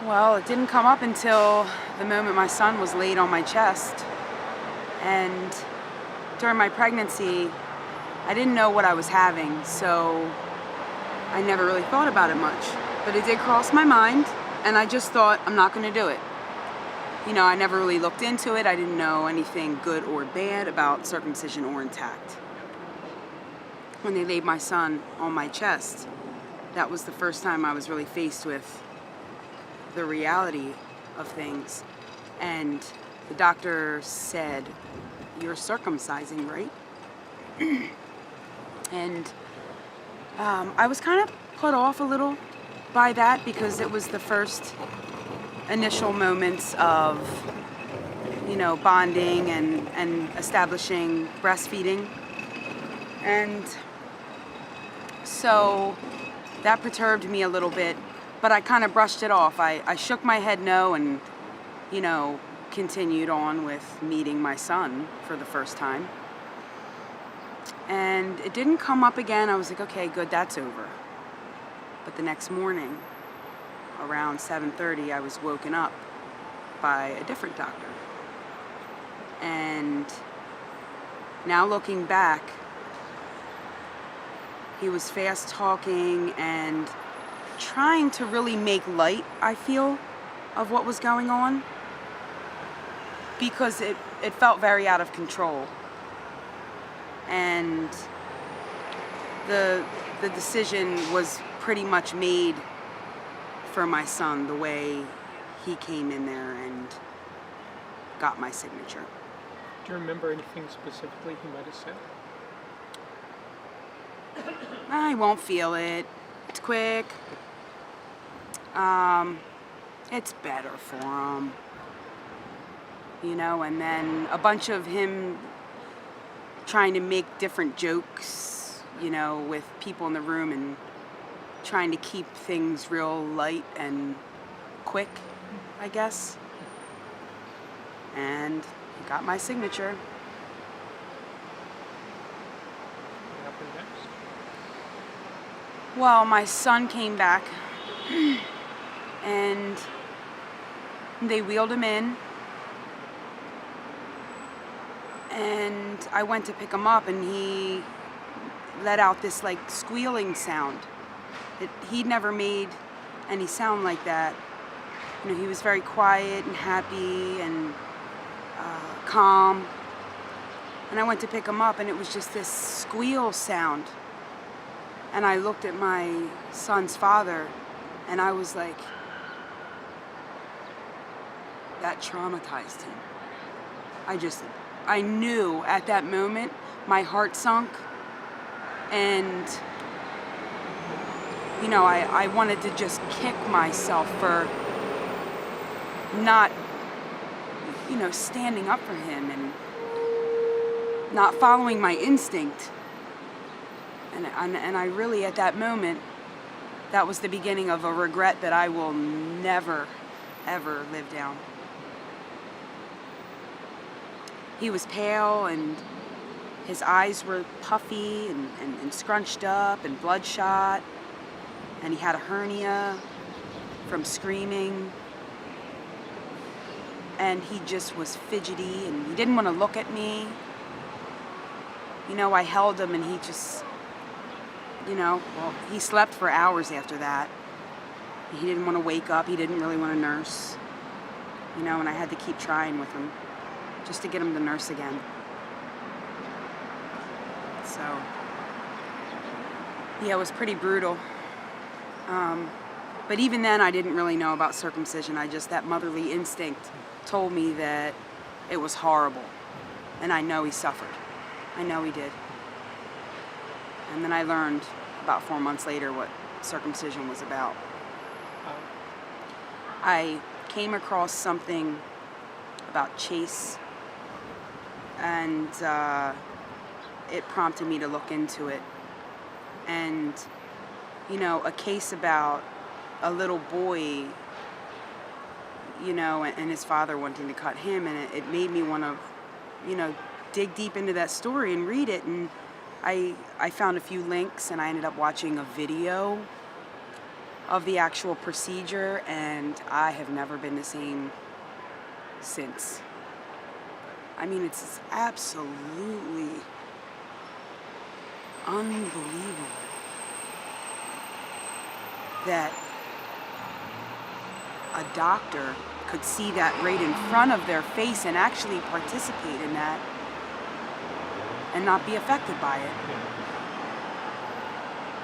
Well, it didn't come up until the moment my son was laid on my chest. And during my pregnancy, I didn't know what I was having, so I never really thought about it much. But it did cross my mind, and I just thought, I'm not going to do it. You know, I never really looked into it. I didn't know anything good or bad about circumcision or intact. When they laid my son on my chest, that was the first time I was really faced with the reality of things. And the doctor said, "You're circumcising, right?" And I was kind of put off a little by that because it was the first initial moments of, you know, bonding and establishing breastfeeding. And so that perturbed me a little bit, but I kind of brushed it off. I shook my head no and, you know, continued on with meeting my son for the first time. And it didn't come up again. I was like, okay, good, that's over. But the next morning, around 7:30, I was woken up by a different doctor. And now looking back, he was fast talking and trying to really make light, I feel, of what was going on, because it felt very out of control. And the decision was pretty much made for my son the way he came in there and got my signature. Do you remember anything specifically he might have said? I won't feel it. It's quick. It's better for him. You know, and then a bunch of him trying to make different jokes, you know, with people in the room and trying to keep things real light and quick, I guess. And he got my signature. What happened next? Well, my son came back and they wheeled him in. And I went to pick him up and he let out this like squealing sound. He'd never made any sound like that. You know, he was very quiet and happy and calm. And I went to pick him up and it was just this squeal sound. And I looked at my son's father and I was like, that traumatized him. I knew at that moment my heart sunk, and you know, I wanted to just kick myself for not, you know, standing up for him and not following my instinct. And I really, at that moment, that was the beginning of a regret that I will never, ever live down. He was pale and his eyes were puffy and scrunched up and bloodshot. And he had a hernia from screaming. And he just was fidgety and he didn't want to look at me. You know, I held him and he just, you know, well, he slept for hours after that. He didn't want to wake up. He didn't really want to nurse. You know, and I had to keep trying with him just to get him to nurse again. So, yeah, it was pretty brutal. But even then, I didn't really know about circumcision. That motherly instinct told me that it was horrible. And I know he suffered. I know he did. And then I learned about 4 months later what circumcision was about. I came across something about Chase, and it prompted me to look into it. And, you know, a case about a little boy, you know, and his father wanting to cut him, and it made me want to, you know, dig deep into that story and read it. And I found a few links, and I ended up watching a video of the actual procedure, and I have never been the same since. I mean, it's absolutely unbelievable that a doctor could see that right in front of their face and actually participate in that and not be affected by it.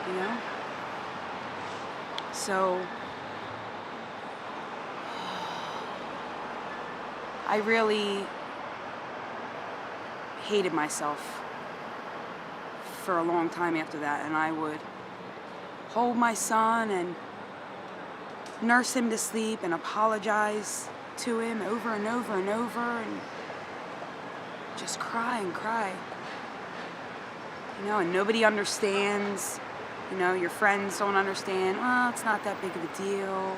You know? So I really hated myself for a long time after that, and I would hold my son and nurse him to sleep and apologize to him over and over and over and just cry and cry. You know, and nobody understands. You know, your friends don't understand. Well, it's not that big of a deal.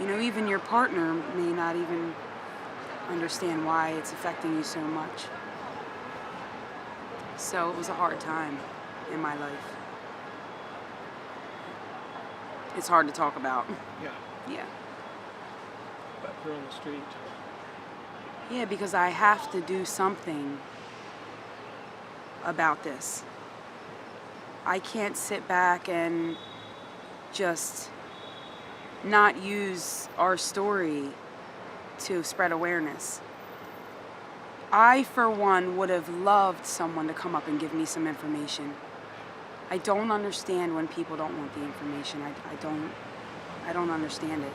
You know, even your partner may not even understand why it's affecting you so much. So it was a hard time in my life. It's hard to talk about. Yeah. Yeah. But you're on the street. Yeah, because I have to do something about this. I can't sit back and just not use our story to spread awareness. I, for one, would have loved someone to come up and give me some information. I don't understand when people don't want the information. I don't understand it.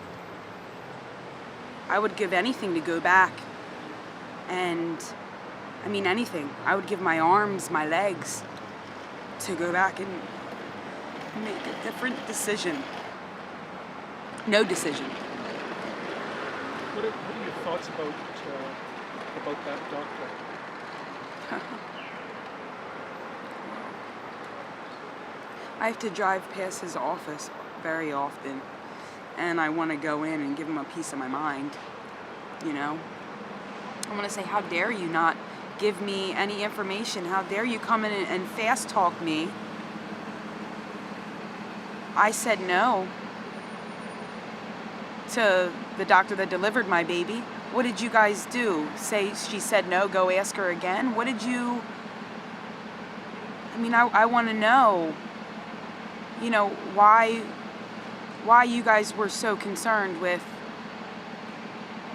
I would give anything to go back and, I mean, anything. I would give my arms, my legs to go back and make a different decision. No decision. What are your thoughts about that doctor? I have to drive past his office very often, and I want to go in and give him a piece of my mind, you know? I want to say, how dare you not give me any information? How dare you come in and fast talk me? I said no to the doctor that delivered my baby. What did you guys do? Say she said no, go ask her again? What did you... I mean, I want to know, you know, why you guys were so concerned with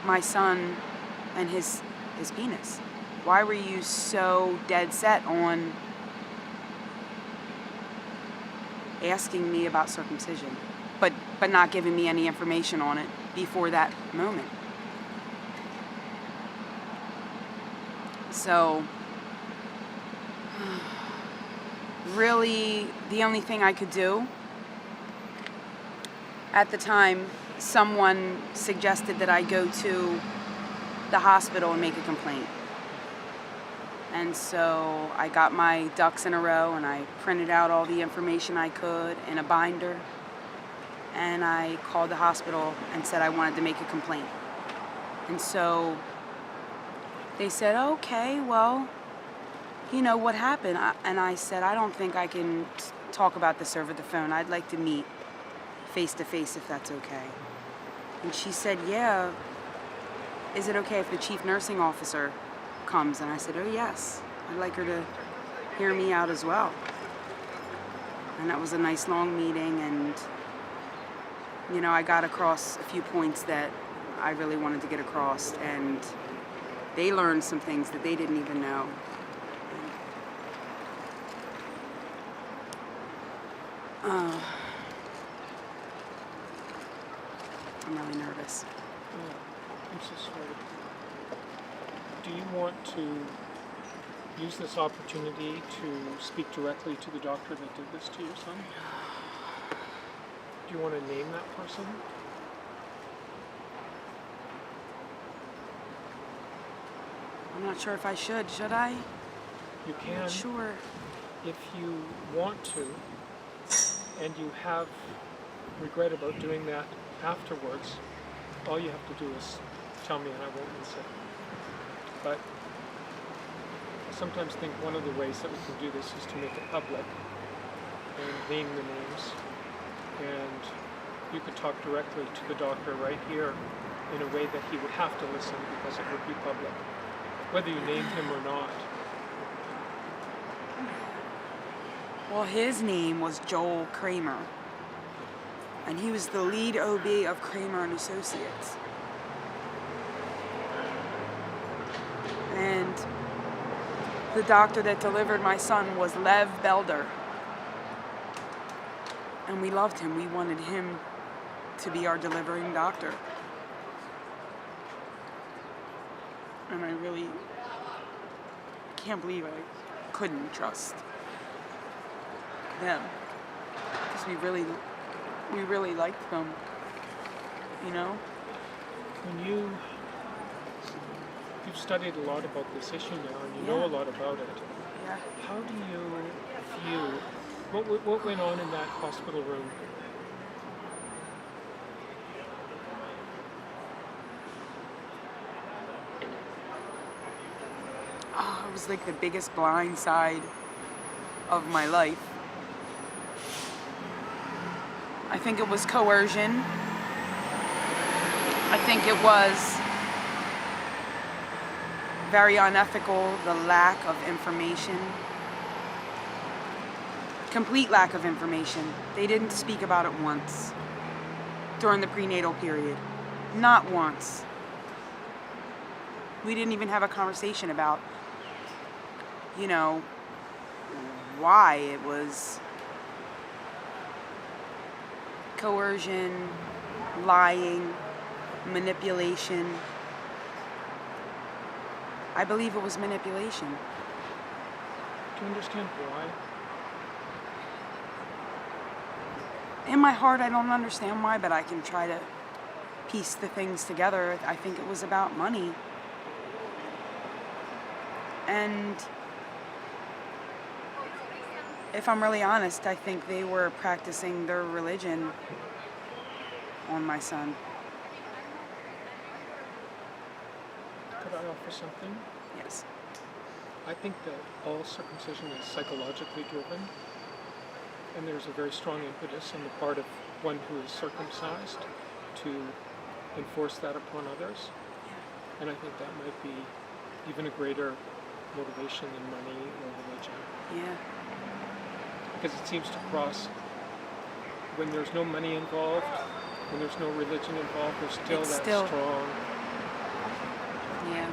my son and his penis. Why were you so dead set on asking me about circumcision, but not giving me any information on it before that moment? So, really, the only thing I could do at the time, someone suggested that I go to the hospital and make a complaint. And so I got my ducks in a row and I printed out all the information I could in a binder, and I called the hospital and said I wanted to make a complaint. And so they said, okay, well, you know, what happened? And I said, I don't think I can talk about this over the phone. I'd like to meet face to face if that's okay. And she said, yeah, is it okay if the chief nursing officer comes? And I said, oh yes, I'd like her to hear me out as well. And that was a nice long meeting, and you know, I got across a few points that I really wanted to get across, and they learned some things that they didn't even know. I'm really nervous. I'm so sorry. Do you want to use this opportunity to speak directly to the doctor that did this to your son? Do you want to name that person? I'm not sure if I should. Should I? You I'm can, not sure. if you want to, and you have regret about doing that afterwards. All you have to do is tell me and I won't miss it. But I sometimes think one of the ways that we can do this is to make it public and name the names and you could talk directly to the doctor right here in a way that he would have to listen because it would be public, whether you named him or not. Well, his name was Joel Kramer, and he was the lead OB of Kramer and Associates. And the doctor that delivered my son was Lev Belder. And we loved him. We wanted him to be our delivering doctor. And I really can't believe I couldn't trust them. Because we really liked them. You know? When you've studied a lot about this issue now, and you know a lot about it. Yeah. How do you view what went on in that hospital room? Oh, it was like the biggest blind side of my life. I think it was coercion. I think it was very unethical, the lack of information. Complete lack of information. They didn't speak about it once during the prenatal period. Not once. We didn't even have a conversation about, you know, why it was coercion, lying, manipulation. I believe it was manipulation. Do you understand why? In my heart, I don't understand why, but I can try to piece the things together. I think it was about money. And if I'm really honest, I think they were practicing their religion on my son. Could I offer something? Yes. I think that all circumcision is psychologically driven, and there's a very strong impetus on the part of one who is circumcised to enforce that upon others. And I think that might be even a greater motivation than money or religion. Yeah. Because it seems to cross, when there's no money involved, when there's no religion involved, there's still strong. Yeah,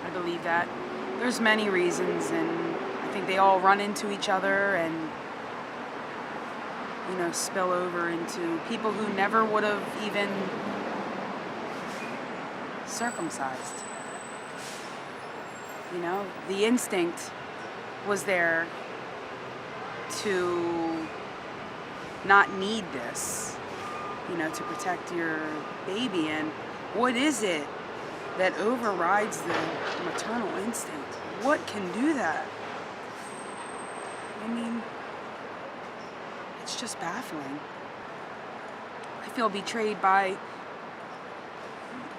I believe that. There's many reasons, and I think they all run into each other and, you know, spill over into people who never would have even circumcised. You know, the instinct was there to not need this, you know, to protect your baby. And what is it that overrides the maternal instinct? What can do that? I mean, it's just baffling. I feel betrayed by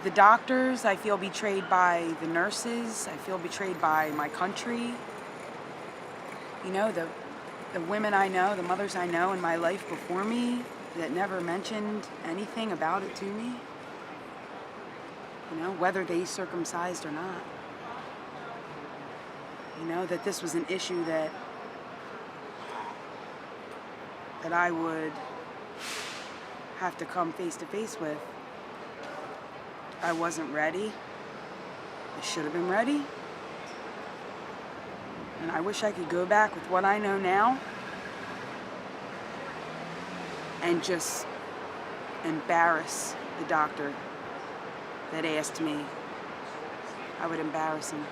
the doctors. I feel betrayed by the nurses. I feel betrayed by my country. You know, the women I know, the mothers I know in my life before me that never mentioned anything about it to me. You know, whether they circumcised or not. You know, that this was an issue that I would have to come face to face with. I wasn't ready. I should have been ready. And I wish I could go back with what I know now and just embarrass the doctor that asked me. I would embarrass him.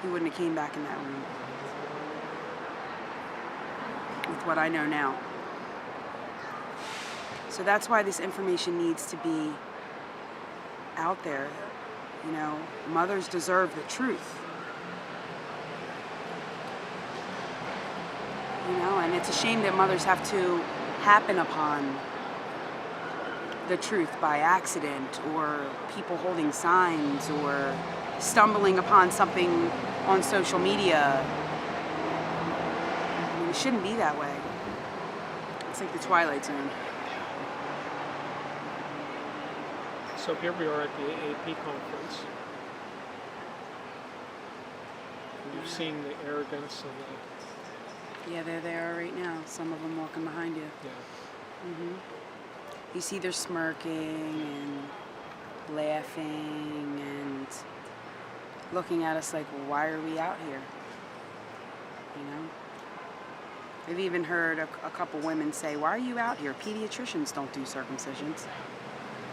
He wouldn't have came back in that room with what I know now. So that's why this information needs to be out there. You know, mothers deserve the truth. You know, and it's a shame that mothers have to happen upon the truth by accident, or people holding signs, or stumbling upon something on social media. I mean, it shouldn't be that way. It's like the Twilight Zone. So here we are at the AAP conference. And you've seen the arrogance and Yeah, there they are right now. Some of them walking behind you. You see they're smirking and laughing and looking at us like, well, why are we out here? You know? I've even heard a couple women say, why are you out here? Pediatricians don't do circumcisions.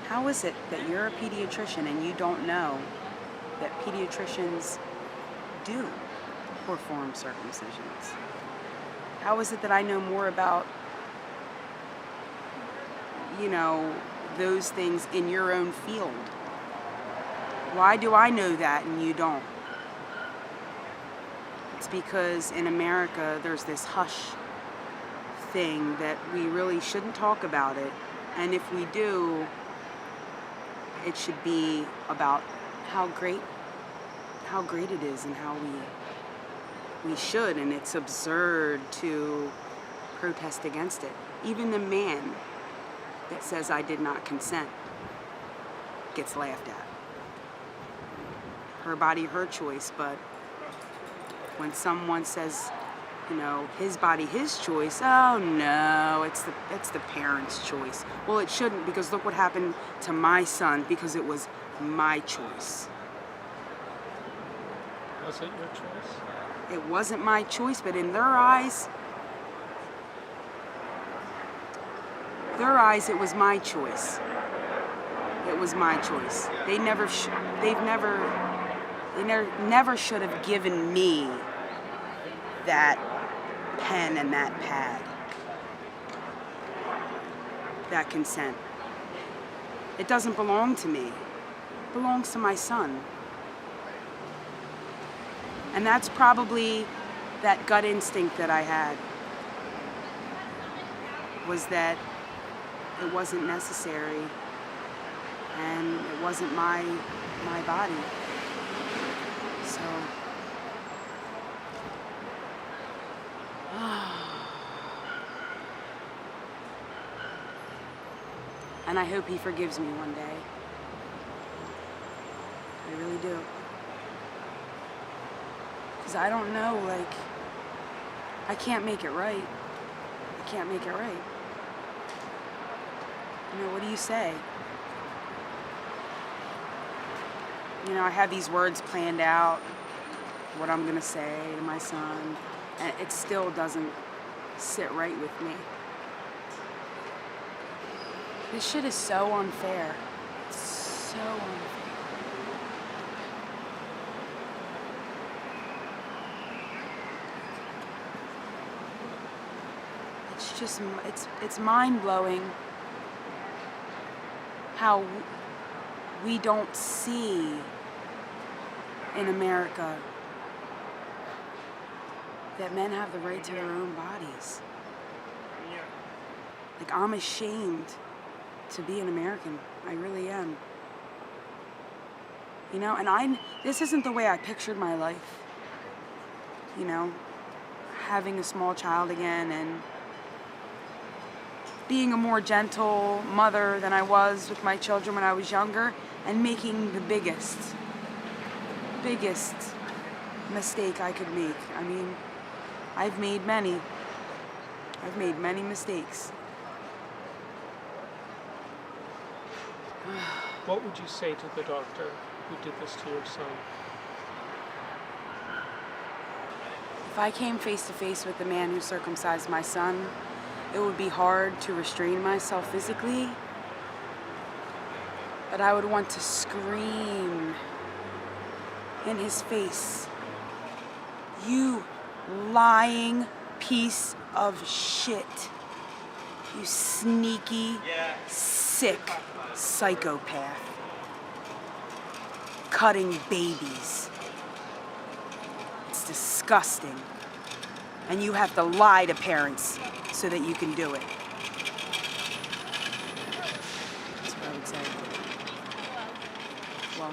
How is it that you're a pediatrician and you don't know that pediatricians do perform circumcisions? How is it that I know more about, you know, those things in your own field? Why do I know that and you don't? It's because in America there's this hush thing that we really shouldn't talk about it, and if we do, it should be about how great it is and how we should, and it's absurd to protest against it. Even the man that says I did not consent gets laughed at. Her body, her choice, but when someone says, you know, his body, his choice, oh no, it's the parent's choice. Well, it shouldn't, because look what happened to my son, because it was my choice. was it your choice? It wasn't my choice, but in their eyes, it was my choice. It was my choice. They never should have given me that pen and that pad, that consent. It doesn't belong to me. It belongs to my son. And that's probably that gut instinct that I had, was that it wasn't necessary and it wasn't my body. So and I hope he forgives me one day. I really do. Because I don't know, like, I can't make it right. I can't make it right. You know, what do you say? You know, I have these words planned out, what I'm gonna say to my son, and it still doesn't sit right with me. This shit is so unfair. It's so unfair. It's just, it's mind-blowing how we don't see in America that men have the right to their own bodies. Like, I'm ashamed to be an American. I really am. You know, and this isn't the way I pictured my life. You know, having a small child again and being a more gentle mother than I was with my children when I was younger, and making the biggest mistake I could make. I mean, I've made many mistakes. What would you say to the doctor who did this to your son? If I came face to face with the man who circumcised my son, it would be hard to restrain myself physically, but I would want to scream in his face, "You lying piece of shit. You sneaky, sick psychopath. Cutting babies. It's disgusting. And you have to lie to parents so that you can do it." That's what I would say. Well,